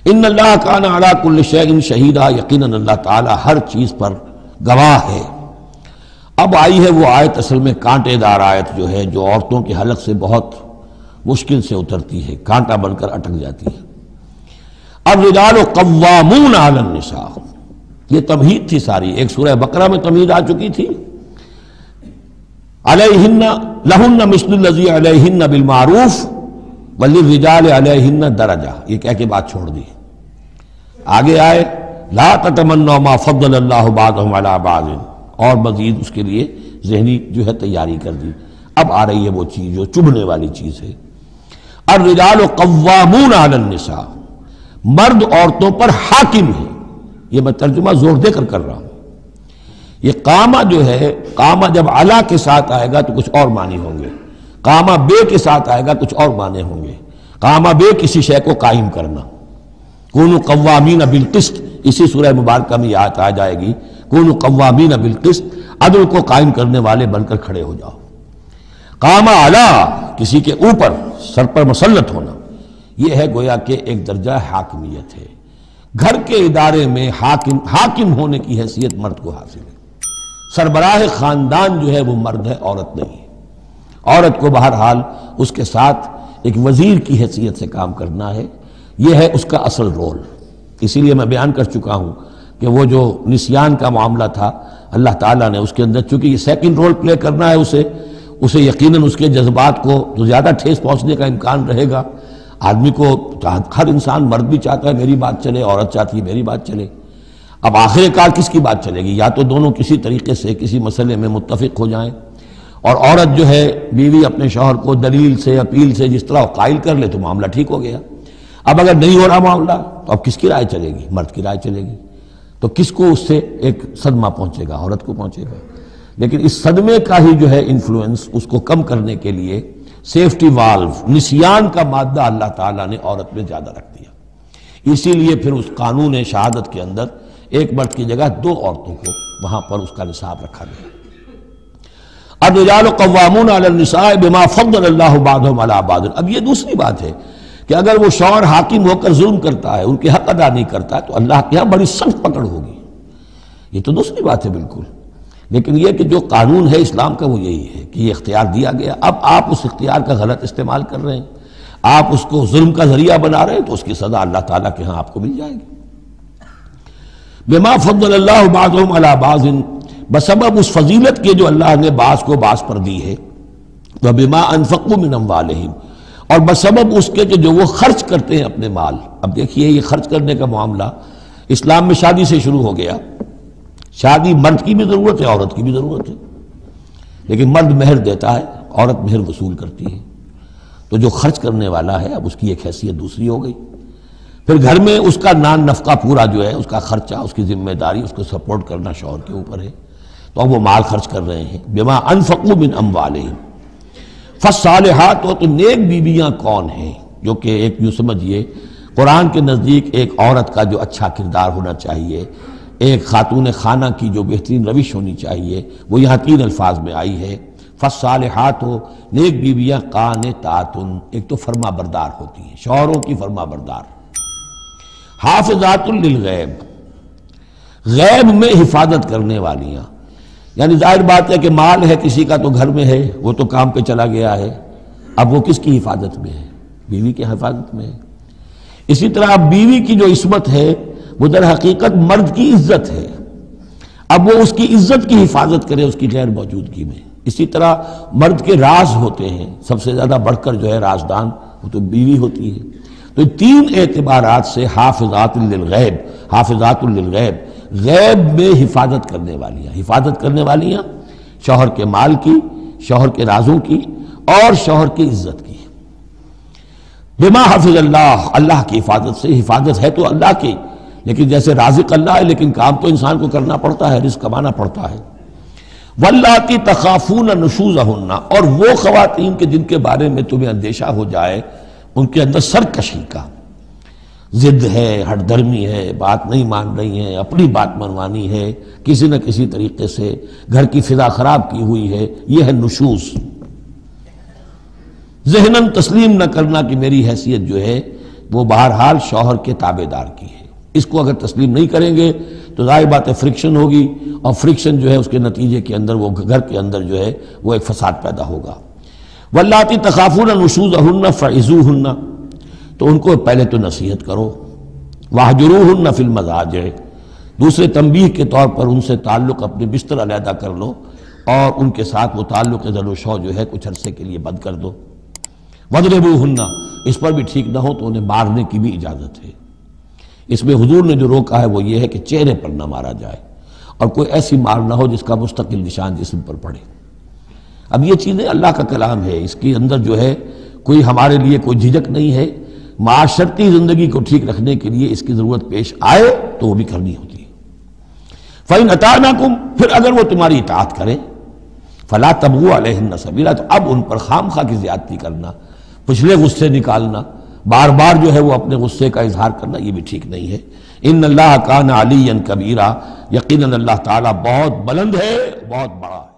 ان اللہ کان علی کل شیء شہیدا، یقیناً اللہ تعالیٰ ہر چیز پر گواہ ہے۔ اب آئی ہے وہ آیت اصل میں کانٹے دار آیت جو ہے، جو عورتوں کے حلق سے بہت مشکل سے اترتی ہے، کانٹا بن کر اٹک جاتی ہے۔ الرجال قوامون علی النساء، یہ تمہید تھی ساری، ایک سورہ بقرہ میں تمہید آ چکی تھی، علیہن لہن مثل الذی علیہن بالمعروف وللرجال علیہن درجہ، یہ کہہ کے بات چھوڑ دی۔ آگے آئے لا تتمنوا ما فضل اللہ بعضهم علی بعض، اور مزید اس کے لیے ذہنی جو ہے تیاری کر دی۔ اب آ رہی ہے وہ چیز جو چبھنے والی چیز ہے۔ الرجال قوامون علی النساء، مرد عورتوں پر حاکم ہے۔ یہ میں ترجمہ زور دے کر رہا ہوں۔ یہ قامہ جو ہے، قامہ جب علا کے ساتھ آئے گا تو کچھ اور معنی ہوں گے، قامہ بے کے ساتھ آئے گا کچھ اور معنی ہوں گے۔ قامہ بے کسی شے کو قائم کرنا، کونوا قوامین بالقسط، اسی سورہ مبارکہ میں یہ آیت آ جائے گی، کونوا قوامین بالقسط، عدل کو قائم کرنے والے بن کر کھڑے ہو جاؤ۔ قامہ علا، کسی کے اوپر، سر پر مسلط ہونا، یہ ہے گویا کہ ایک درجہ حاکمیت ہے۔ گھر کے ادارے میں حاکم ہونے کی حیثیت مرد کو حاصل ہے۔ سربراہ خاندان جو ہے وہ مرد ہے، عورت نہیں ہے۔ عورت کو بہرحال اس کے ساتھ ایک وزیر کی حیثیت سے کام کرنا ہے، یہ ہے اس کا اصل رول۔ اسی لیے میں بیان کر چکا ہوں کہ وہ جو نسیان کا معاملہ تھا، اللہ تعالیٰ نے اس کے اندر چونکہ یہ سیکنڈ رول پلے کرنا ہے اسے یقیناً اس کے جذبات کو تو زیادہ ٹھیس پہنچنے کا امکان رہے گا۔ آدمی کو ہر انسان، مرد بھی چاہتا ہے میری بات چلے، عورت چاہتی ہے میری بات چلے۔ اب آخر کار کس کی بات چلے گی؟ یا تو دونوں کسی طریقے سے کسی مسئلے میں متفق ہو جائیں، اور عورت جو ہے بیوی اپنے شوہر کو دلیل سے، اپیل سے جس طرح قائل کر لے تو معاملہ ٹھیک ہو گیا۔ اب اگر نہیں ہو رہا معاملہ تو اب کس کی رائے چلے گی؟ مرد کی رائے چلے گی۔ تو کس کو اس سے ایک صدمہ پہنچے گا؟ عورت کو پہنچے گا۔ لیکن اس صدمے کا ہی جو ہے انفلوئنس، اس کو کم کرنے کے لیے سیفٹی والو، نسیان کا مادہ اللہ تعالیٰ نے عورت میں زیادہ رکھ دیا۔ اسی لیے پھر اس قانون شہادت کے اندر ایک مرد کی جگہ 2 عورتوں کو وہاں پر اس کا نصاب رکھا گیا۔ الرجال قوامون علی النساء بما فضل اللہ بعضهم علی بعض۔ اب یہ دوسری بات ہے کہ اگر وہ شوہر حاکم ہو کر ظلم کرتا ہے، ان کے حق ادا نہیں کرتا ہے، تو اللہ کے یہاں بڑی سخت پکڑ ہوگی۔ یہ تو دوسری بات ہے بالکل۔ لیکن یہ کہ جو قانون ہے اسلام کا وہ یہی ہے کہ یہ اختیار دیا گیا، اب آپ اس اختیار کا غلط استعمال کر رہے ہیں، آپ اس کو ظلم کا ذریعہ بنا رہے ہیں، تو اس کی سزا اللہ تعالیٰ کے ہاں آپ کو مل جائے گی۔ بما فضل اللہ بعضهم علی بعض، بسبب اس فضیلت کے جو اللہ نے بعض کو بعض پر دی ہے، وبما انفقوا من اموالہم، اور بسبب اس کے کہ جو وہ خرچ کرتے ہیں اپنے مال۔ اب دیکھیے یہ خرچ کرنے کا معاملہ اسلام میں شادی سے شروع ہو گیا۔ شادی مرد کی بھی ضرورت ہے، عورت کی بھی ضرورت ہے، لیکن مرد مہر دیتا ہے، عورت مہر وصول کرتی ہے۔ تو جو خرچ کرنے والا ہے اب اس کی ایک حیثیت دوسری ہو گئی۔ پھر گھر میں اس کا نان نفقہ پورا جو ہے، اس کا خرچہ، اس کی ذمہ داری، اس کو سپورٹ کرنا شوہر کے اوپر ہے، تو اب وہ مال خرچ کر رہے ہیں۔ بما انفقوا من اموالہم، فالصالحات، تو نیک بیویاں کون ہیں؟ جو کہ ایک یوں سمجھیے قرآن کے نزدیک ایک عورت کا جو اچھا کردار ہونا چاہیے، ایک خاتون خانہ کی جو بہترین روش ہونی چاہیے، وہ یہاں 3 الفاظ میں آئی ہے۔ فالصالحات، نیک بیویاں، قانتات، ایک تو فرما بردار ہوتی ہیں، شوہروں کی فرما بردار۔ حافظات للغیب، غیب میں حفاظت کرنے والیاں، یعنی ظاہر بات ہے کہ مال ہے کسی کا تو گھر میں ہے، وہ تو کام پہ چلا گیا ہے، اب وہ کس کی حفاظت میں ہے؟ بیوی کی حفاظت میں ہے۔ اسی طرح اب بیوی کی جو عصمت ہے وہ در حقیقت مرد کی عزت ہے، اب وہ اس کی عزت کی حفاظت کرے اس کی غیر موجودگی میں۔ اسی طرح مرد کے راز ہوتے ہیں، سب سے زیادہ بڑھ کر جو ہے رازدان وہ تو بیوی ہوتی ہے۔ تو 3 اعتبارات سے حافظات للغیب، حافظات للغیب، غیب میں حفاظت کرنے والیاں، حفاظت کرنے والیاں شوہر کے مال کی، شوہر کے رازوں کی، اور شوہر کی عزت کی۔ بما حفظ اللہ، اللہ کی حفاظت سے، حفاظت ہے تو اللہ کی، لیکن جیسے رازق اللہ ہے لیکن کام تو انسان کو کرنا پڑتا ہے، رزق کمانا پڑتا ہے۔ واللاتی تخافون نشوزہن، اور وہ خواتین کے جن کے بارے میں تمہیں اندیشہ ہو جائے ان کے اندر سرکشی کا، ضد ہے، ہٹ درمی ہے، بات نہیں مان رہی ہیں، اپنی بات منوانی ہے، کسی نہ کسی طریقے سے گھر کی فضا خراب کی ہوئی ہے، یہ ہے نشوز۔ ذہناً تسلیم نہ کرنا کہ میری حیثیت جو ہے وہ بہرحال شوہر کے تابع دار کی ہے۔ اس کو اگر تسلیم نہیں کریں گے تو ظاہر بات ہے فرکشن ہوگی، اور فرکشن جو ہے اس کے نتیجے کے اندر وہ گھر کے اندر جو ہے وہ ایک فساد پیدا ہوگا۔ واللاتی تخافون نشوزہن فعظوہن، تو ان کو پہلے تو نصیحت کرو، واہجروہن فی المضاجع، دوسرے تنبیہ کے طور پر ان سے تعلق اپنے بستر علیحدہ کر لو، اور ان کے ساتھ وہ تعلق ذل و شو جو ہے کچھ عرصے کے لیے بند کر دو۔ وَاضْرِبُوهُنَّ، اس پر بھی ٹھیک نہ ہو تو انہیں مارنے کی بھی اجازت ہے۔ اس میں حضور نے جو روکا ہے وہ یہ ہے کہ چہرے پر نہ مارا جائے، اور کوئی ایسی مار نہ ہو جس کا مستقل نشان جسم پر پڑے۔ اب یہ چیزیں اللہ کا کلام ہے، اس کے اندر جو ہے کوئی ہمارے لیے کوئی جھجک نہیں ہے، معاشرتی زندگی کو ٹھیک رکھنے کے لیے اس کی ضرورت پیش آئے تو وہ بھی کرنی ہوتی ہے۔ فَإِنْ أَطَعْنَكُمْ، پھر اگر وہ تمہاری اطاعت کریں، فَلَا تَبْغُوا عَلَيْهِنَّ سَبِيلًا، تو اب ان پر خام خواہ کی زیادتی کرنا، پچھلے غصے نکالنا، بار بار جو ہے وہ اپنے غصے کا اظہار کرنا، یہ بھی ٹھیک نہیں ہے۔ ان اللہ کان علیٰ کبیرہ، یقیناً اللہ تعالیٰ بہت بلند ہے، بہت بڑا ہے۔